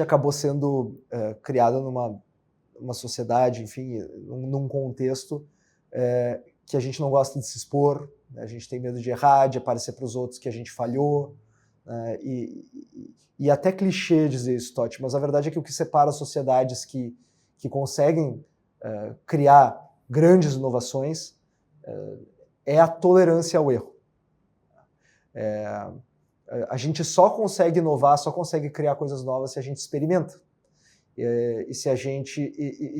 Speaker 2: acabou sendo criado numa sociedade, enfim, num contexto que a gente não gosta de se expor, né? A gente tem medo de errar, de aparecer para os outros que a gente falhou, e até clichê dizer isso, Totti, mas a verdade é que o que separa as sociedades que conseguem criar grandes inovações é a tolerância ao erro. A gente só consegue inovar, só consegue criar coisas novas se a gente experimenta. E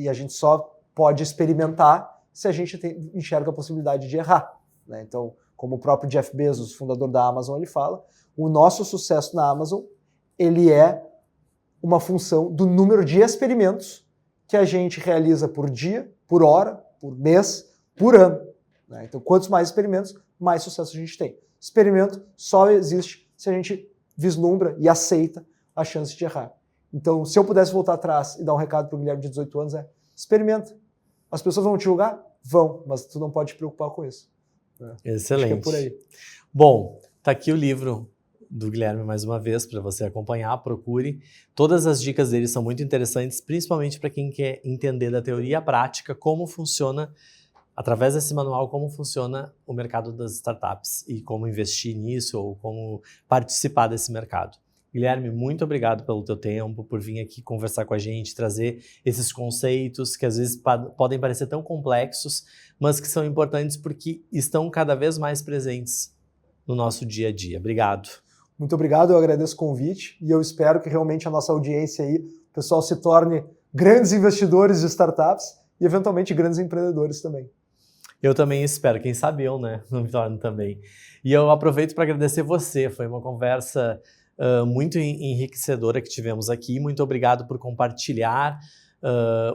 Speaker 2: a gente só pode experimentar se a gente enxerga a possibilidade de errar. Né? Então, como o próprio Jeff Bezos, fundador da Amazon, ele fala, o nosso sucesso na Amazon ele é uma função do número de experimentos que a gente realiza por dia, por hora, por mês, por ano. Né? Então, quantos mais experimentos, mais sucesso a gente tem. Experimento só existe se a gente vislumbra e aceita a chance de errar. Então, se eu pudesse voltar atrás e dar um recado para o Guilherme de 18 anos, experimenta. As pessoas vão te julgar? Vão, mas tu não pode te preocupar com isso.
Speaker 1: Excelente.
Speaker 2: Acho que é por aí.
Speaker 1: Bom, tá aqui o livro do Guilherme mais uma vez para você acompanhar, procure. Todas as dicas dele são muito interessantes, principalmente para quem quer entender da teoria à prática como funciona, através desse manual, como funciona o mercado das startups e como investir nisso ou como participar desse mercado. Guilherme, muito obrigado pelo teu tempo, por vir aqui conversar com a gente, trazer esses conceitos que às vezes podem parecer tão complexos, mas que são importantes porque estão cada vez mais presentes no nosso dia a dia. Obrigado.
Speaker 2: Muito obrigado, eu agradeço o convite e eu espero que realmente a nossa audiência aí, o pessoal se torne grandes investidores de startups e eventualmente grandes empreendedores também.
Speaker 1: Eu também espero, quem sabe eu, né, não me torno também. E eu aproveito para agradecer você, foi uma conversa muito enriquecedora que tivemos aqui. Muito obrigado por compartilhar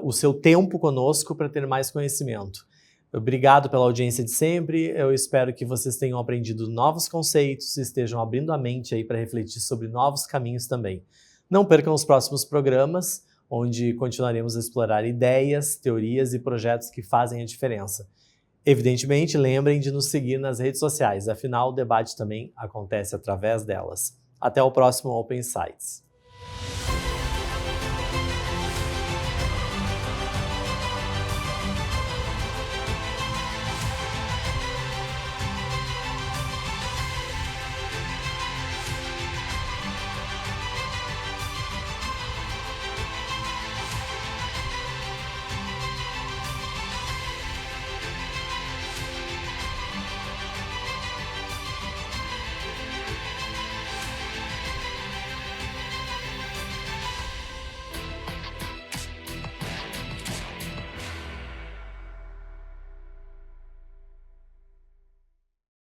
Speaker 1: o seu tempo conosco para ter mais conhecimento. Obrigado pela audiência de sempre. Eu espero que vocês tenham aprendido novos conceitos e estejam abrindo a mente aí para refletir sobre novos caminhos também. Não percam os próximos programas, onde continuaremos a explorar ideias, teorias e projetos que fazem a diferença. Evidentemente, lembrem de nos seguir nas redes sociais, afinal o debate também acontece através delas. Até o próximo Open Insights.